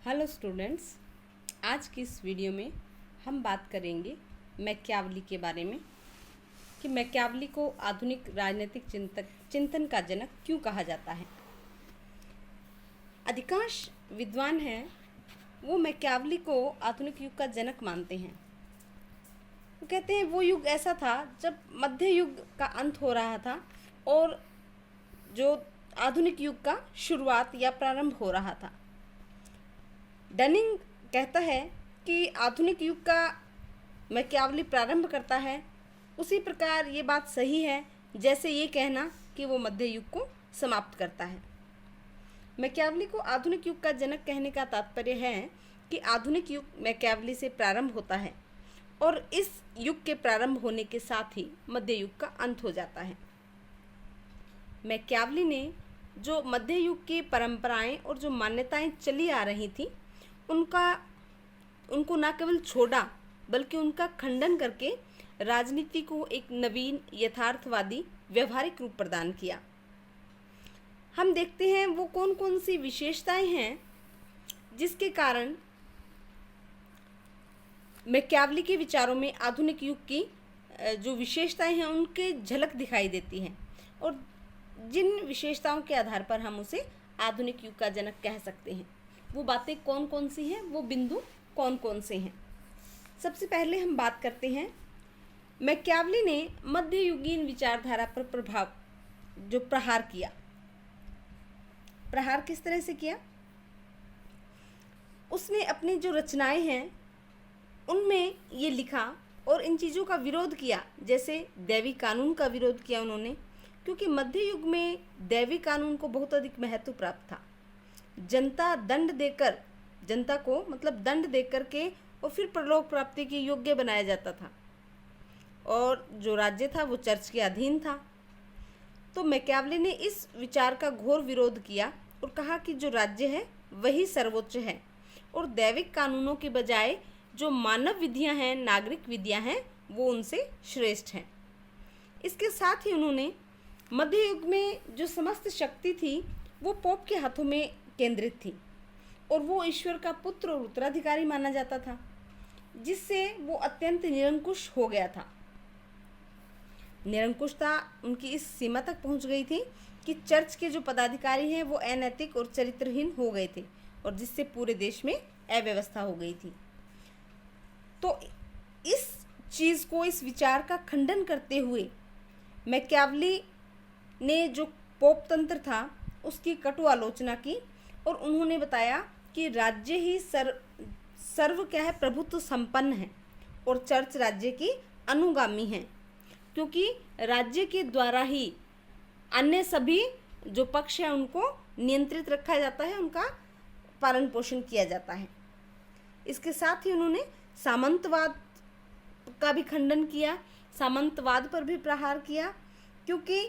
Hello students, आज की इस वीडियो में हम बात करेंगे मैकियावली के बारे में कि मैकियावली को आधुनिक राजनीतिक चिंतन का जनक क्यों कहा जाता है। अधिकांश विद्वान हैं वो मैकियावली को आधुनिक युग का जनक मानते हैं। वो कहते हैं वो युग ऐसा था जब मध्य युग का अंत हो रहा था और जो आधुनिक युग का शुरुआत या प्रारंभ हो रहा था। डनिंग कहता है कि आधुनिक युग का मैकियावली प्रारंभ करता है, उसी प्रकार ये बात सही है जैसे ये कहना कि वो मध्य युग को समाप्त करता है। मैकियावली को आधुनिक युग का जनक कहने का तात्पर्य है कि आधुनिक युग मैकियावली से प्रारंभ होता है और इस युग के प्रारंभ होने के साथ ही मध्य युग का अंत हो जाता है। मैकियावली ने जो मध्य युग की परंपराएं और जो मान्यताएं चली आ रही थी उनको न केवल छोड़ा बल्कि उनका खंडन करके राजनीति को एक नवीन यथार्थवादी व्यवहारिक रूप प्रदान किया। हम देखते हैं वो कौन कौन सी विशेषताएं हैं जिसके कारण मैकियावली के विचारों में आधुनिक युग की जो विशेषताएं हैं उनके झलक दिखाई देती हैं और जिन विशेषताओं के आधार पर हम उसे आधुनिक युग का जनक कह सकते हैं। वो बातें कौन कौन सी हैं, वो बिंदु कौन कौन से हैं। सबसे पहले हम बात करते हैं मैकियावली ने मध्ययुगीन विचारधारा पर प्रहार किया। प्रहार किस तरह से किया? उसने अपनी जो रचनाएं हैं उनमें ये लिखा और इन चीज़ों का विरोध किया। जैसे दैवी कानून का विरोध किया उन्होंने, क्योंकि मध्य युग में दैवी कानून को बहुत अधिक महत्व प्राप्त था। जनता को दंड देकर के और फिर परलोक प्राप्ति के योग्य बनाया जाता था और जो राज्य था वो चर्च के अधीन था। तो मैकियावली ने इस विचार का घोर विरोध किया और कहा कि जो राज्य है वही सर्वोच्च है और दैविक कानूनों के बजाय जो मानव विधियां हैं, नागरिक विधियां हैं, वो उनसे श्रेष्ठ हैं। इसके साथ ही उन्होंने मध्य युग में जो समस्त शक्ति थी वो पोप के हाथों में केंद्रित थी और वो ईश्वर का पुत्र और उत्तराधिकारी माना जाता था, जिससे वो अत्यंत निरंकुश हो गया था। निरंकुशता उनकी इस सीमा तक पहुंच गई थी कि चर्च के जो पदाधिकारी हैं वो अनैतिक और चरित्रहीन हो गए थे और जिससे पूरे देश में अव्यवस्था हो गई थी। तो इस चीज़ को, इस विचार का खंडन करते हुए मैकियावली ने जो पोप तंत्र था उसकी कटु आलोचना की और उन्होंने बताया कि राज्य ही सर्व प्रभुत्व संपन्न है और चर्च राज्य की अनुगामी है, क्योंकि राज्य के द्वारा ही अन्य सभी जो पक्ष हैं उनको नियंत्रित रखा जाता है, उनका पालन पोषण किया जाता है। इसके साथ ही उन्होंने सामंतवाद का भी खंडन किया, सामंतवाद पर भी प्रहार किया, क्योंकि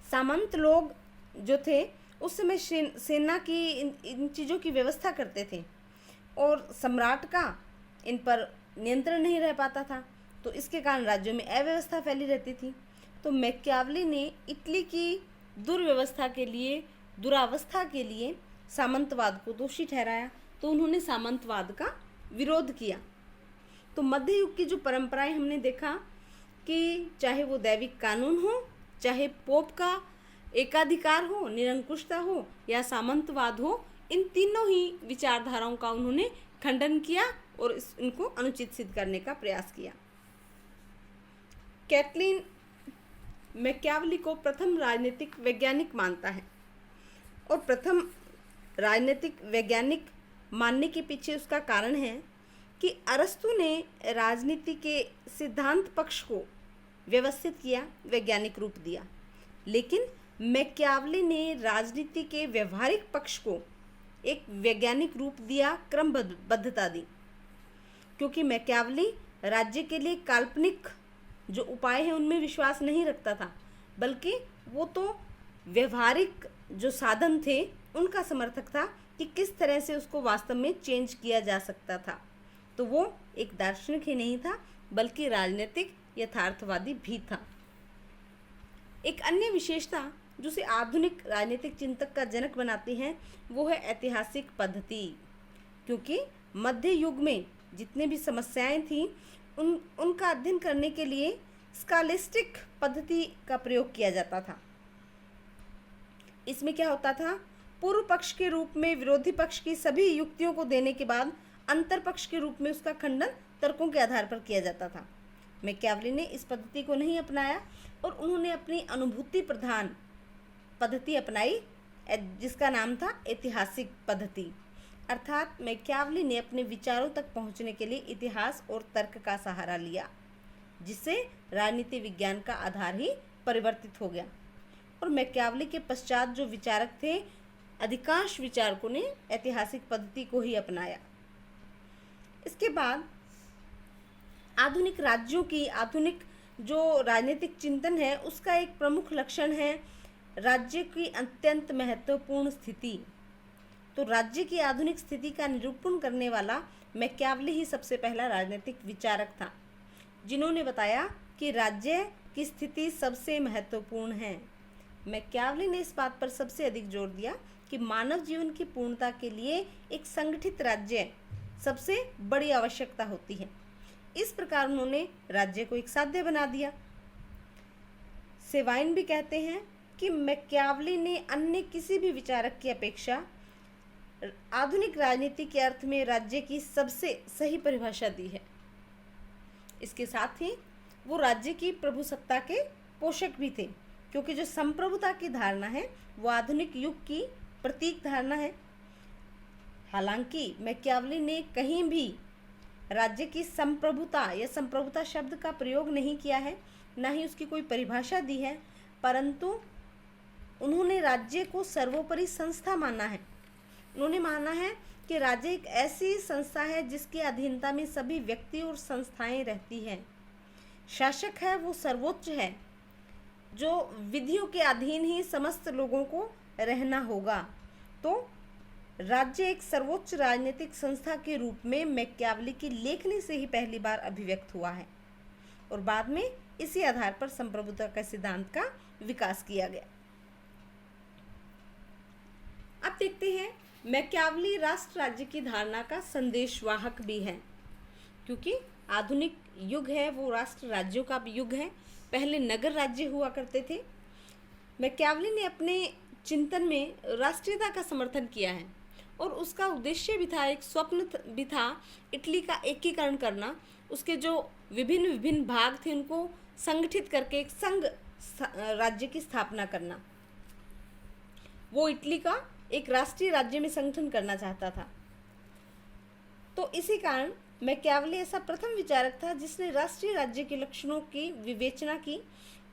सामंत लोग जो थे उस समय सेना की इन चीज़ों की व्यवस्था करते थे और सम्राट का इन पर नियंत्रण नहीं रह पाता था, तो इसके कारण राज्यों में अव्यवस्था फैली रहती थी। तो मैकियावली ने इटली की दुरावस्था के लिए सामंतवाद को दोषी ठहराया, तो उन्होंने सामंतवाद का विरोध किया। तो मध्य युग की जो परंपराएं हमने देखा कि चाहे वो दैविक कानून हो, चाहे पोप का एकाधिकार हो, निरंकुशता हो या सामंतवाद हो, इन तीनों ही विचारधाराओं का उन्होंने खंडन किया और इनको अनुचित सिद्ध करने का प्रयास किया। कैटलिन मैकियावली को प्रथम राजनीतिक वैज्ञानिक मानता है और प्रथम राजनीतिक वैज्ञानिक मानने के पीछे उसका कारण है कि अरस्तु ने राजनीति के सिद्धांत पक्ष को व्यवस्थित किया, वैज्ञानिक रूप दिया, लेकिन मैकियावली ने राजनीति के व्यवहारिक पक्ष को एक वैज्ञानिक रूप दिया, क्रमबद्धता दी, क्योंकि मैकियावली राज्य के लिए काल्पनिक जो उपाय हैं उनमें विश्वास नहीं रखता था, बल्कि वो तो व्यवहारिक जो साधन थे उनका समर्थक था कि किस तरह से उसको वास्तव में चेंज किया जा सकता था। तो वो एक दार्शनिक ही नहीं था बल्कि राजनीतिक यथार्थवादी भी था। एक अन्य विशेषता जो उसे आधुनिक राजनीतिक चिंतक का जनक बनाती हैं वो है ऐतिहासिक पद्धति। क्योंकि मध्य युग में जितने भी समस्याएं थीं उनका अध्ययन करने के लिए स्कॉलास्टिक पद्धति का प्रयोग किया जाता था। इसमें क्या होता था, पूर्व पक्ष के रूप में विरोधी पक्ष की सभी युक्तियों को देने के बाद अंतर पक्ष के रूप में उसका खंडन तर्कों के आधार पर किया जाता था। मैकियावली ने इस पद्धति को नहीं अपनाया और उन्होंने अपनी अनुभूति प्रधान पद्धति अपनाई, जिसका नाम था ऐतिहासिक पद्धति। अर्थात मैकियावली ने अपने विचारों तक पहुंचने के लिए इतिहास और तर्क का सहारा लिया, जिससे राजनीति विज्ञान का आधार ही परिवर्तित हो गया। और मैकियावली के पश्चात जो विचारक थे, अधिकांश विचारकों ने ऐतिहासिक पद्धति को ही अपनाया। इसके बाद आधुनिक राज्यों की आधुनिक जो राजनीतिक चिंतन है उसका एक प्रमुख लक्षण है राज्य की अत्यंत महत्वपूर्ण स्थिति। तो राज्य की आधुनिक स्थिति का निरूपण करने वाला मैकियावली ही सबसे पहला राजनीतिक विचारक था, जिन्होंने बताया कि राज्य की स्थिति सबसे महत्वपूर्ण है। मैकियावली ने इस बात पर सबसे अधिक जोर दिया कि मानव जीवन की पूर्णता के लिए एक संगठित राज्य सबसे बड़ी आवश्यकता होती है। इस प्रकार उन्होंने राज्य को एक साध्य बना दिया। सेवाइन भी कहते हैं कि मैकियावली ने अन्य किसी भी विचारक की अपेक्षा आधुनिक राजनीति के अर्थ में राज्य की सबसे सही परिभाषा दी है। इसके साथ ही वो राज्य की प्रभुसत्ता के पोषक भी थे, क्योंकि जो संप्रभुता की धारणा है वो आधुनिक युग की प्रतीक धारणा है। हालांकि मैकियावली ने कहीं भी राज्य की संप्रभुता या संप्रभुता शब्द का प्रयोग नहीं किया है, ना ही उसकी कोई परिभाषा दी है, परंतु उन्होंने राज्य को सर्वोपरि संस्था माना है। उन्होंने माना है कि राज्य एक ऐसी संस्था है जिसकी अधीनता में सभी व्यक्ति और संस्थाएं रहती हैं। शासक है वो सर्वोच्च है, जो विधियों के अधीन ही समस्त लोगों को रहना होगा। तो राज्य एक सर्वोच्च राजनीतिक संस्था के रूप में मैकियावली की लेखनी से ही पहली बार अभिव्यक्त हुआ है और बाद में इसी आधार पर संप्रभुता के सिद्धांत का विकास किया गया। अब देखते हैं, मैकियावली राष्ट्र राज्य की धारणा का संदेशवाहक भी है, क्योंकि आधुनिक युग है वो राष्ट्र राज्यों का भी युग है। पहले नगर राज्य हुआ करते थे। मैकियावली ने अपने चिंतन में राष्ट्रीयता का समर्थन किया है और उसका उद्देश्य भी था, एक स्वप्न भी था, इटली का एकीकरण करना। उसके जो विभिन्न विभिन्न भाग थे उनको संगठित करके एक संघ राज्य की स्थापना करना। वो इटली का एक राष्ट्रीय राज्य में संगठन करना चाहता था। तो इसी कारण मैकियावली ऐसा प्रथम विचारक था जिसने राष्ट्रीय राज्य के लक्षणों की विवेचना की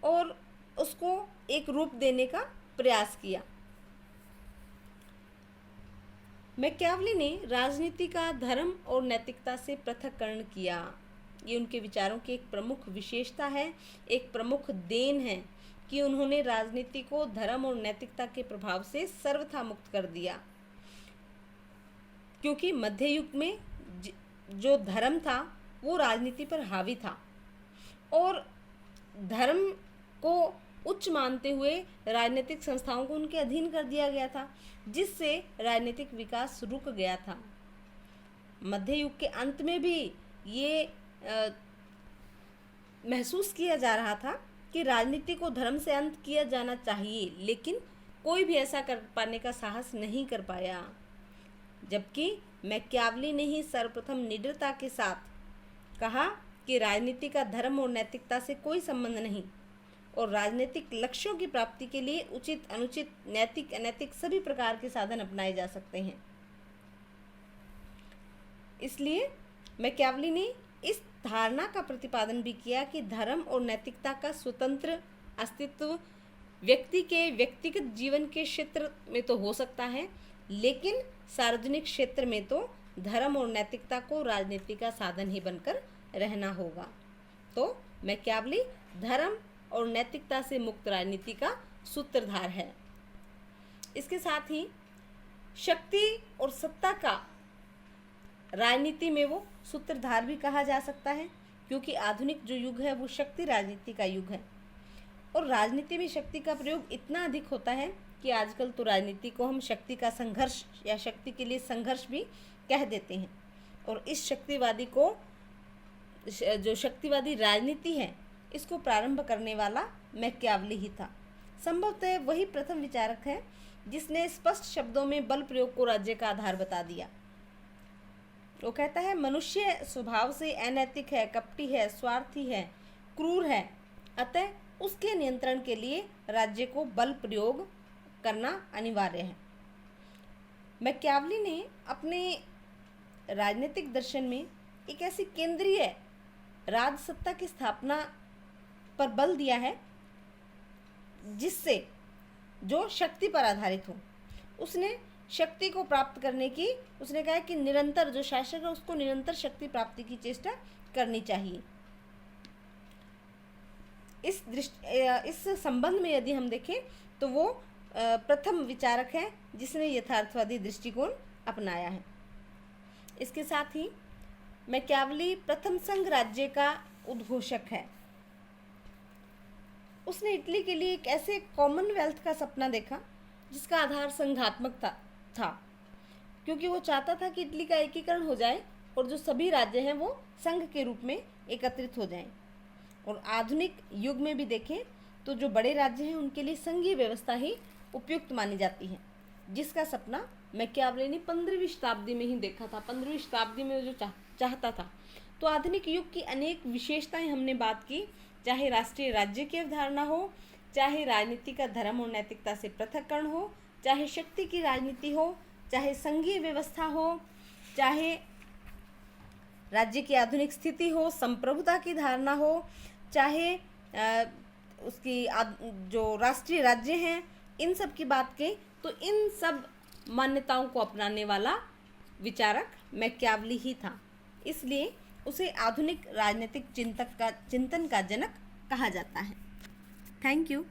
और उसको एक रूप देने का प्रयास किया। मैकियावली ने राजनीति का धर्म और नैतिकता से पृथक्करण किया। ये उनके विचारों की एक प्रमुख विशेषता है, एक प्रमुख देन है कि उन्होंने राजनीति को धर्म और नैतिकता के प्रभाव से सर्वथा मुक्त कर दिया। क्योंकि मध्य युग में जो धर्म था वो राजनीति पर हावी था और धर्म को उच्च मानते हुए राजनीतिक संस्थाओं को उनके अधीन कर दिया गया था, जिससे राजनीतिक विकास रुक गया था। मध्य युग के अंत में भी ये महसूस किया जा रहा था कि राजनीति को धर्म से अंत किया जाना चाहिए, लेकिन कोई भी ऐसा कर पाने का साहस नहीं कर पाया। जबकि मैकियावली ने ही सर्वप्रथम निडरता के साथ कहा कि राजनीति का धर्म और नैतिकता से कोई संबंध नहीं और राजनीतिक लक्ष्यों की प्राप्ति के लिए उचित अनुचित नैतिक अनैतिक सभी प्रकार के साधन अपनाए जा सकते हैं। इसलिए मैकियावली ने इस धारणा का प्रतिपादन भी किया कि धर्म और नैतिकता का स्वतंत्र अस्तित्व व्यक्ति के व्यक्तिगत जीवन के क्षेत्र में तो हो सकता है, लेकिन सार्वजनिक क्षेत्र में तो धर्म और नैतिकता को राजनीति का साधन ही बनकर रहना होगा। तो मैकियावली धर्म और नैतिकता से मुक्त राजनीति का सूत्रधार है। इसके साथ ही शक्ति और सत्ता का राजनीति में वो सूत्रधार भी कहा जा सकता है, क्योंकि आधुनिक जो युग है वो शक्ति राजनीति का युग है और राजनीति में शक्ति का प्रयोग इतना अधिक होता है कि आजकल तो राजनीति को हम शक्ति का संघर्ष या शक्ति के लिए संघर्ष भी कह देते हैं। और इस शक्तिवादी को, जो शक्तिवादी राजनीति है, इसको प्रारंभ करने वाला मैकियावली ही था। संभवतः वही प्रथम विचारक है जिसने स्पष्ट शब्दों में बल प्रयोग को राज्य का आधार बता दिया। वो कहता है मनुष्य स्वभाव से अनैतिक है, कपटी है, स्वार्थी है, क्रूर है, अतः उसके नियंत्रण के लिए राज्य को बल प्रयोग करना अनिवार्य है। मैकियावली ने अपने राजनीतिक दर्शन में एक ऐसी केंद्रीय राजसत्ता की स्थापना पर बल दिया है जिससे जो शक्ति पर आधारित हो। उसने शक्ति को प्राप्त करने की, उसने कहा कि निरंतर जो शासक है उसको निरंतर शक्ति प्राप्ति की चेष्टा करनी चाहिए। इस संबंध में यदि हम देखें तो वो प्रथम विचारक है जिसने यथार्थवादी दृष्टिकोण अपनाया है। इसके साथ ही मैकियावली प्रथम संघ राज्य का उद्घोषक है। उसने इटली के लिए एक ऐसे कॉमनवेल्थ का सपना देखा जिसका आधार संघात्मक था, क्योंकि वो चाहता था कि इटली का एकीकरण हो जाए और जो सभी राज्य हैं वो संघ के रूप में एकत्रित हो जाएं। और आधुनिक युग में भी देखें तो जो बड़े राज्य हैं उनके लिए संघीय व्यवस्था ही उपयुक्त मानी जाती है, जिसका सपना मैकियावली ने 15वीं शताब्दी में ही देखा था। 15वीं शताब्दी में जो चाहता था। तो आधुनिक युग की अनेक विशेषताएं हमने बात की, चाहे राष्ट्रीय राज्य की अवधारणा हो, चाहे राजनीति का धर्म और नैतिकता से पृथक्करण हो, चाहे शक्ति की राजनीति हो, चाहे संघीय व्यवस्था हो, चाहे राज्य की आधुनिक स्थिति हो, संप्रभुता की धारणा हो, चाहे उसकी जो राष्ट्रीय राज्य हैं, इन सब की बात की, तो इन सब मान्यताओं को अपनाने वाला विचारक मैकियावली ही था। इसलिए उसे आधुनिक राजनीतिक चिंतन का जनक कहा जाता है। Thank you.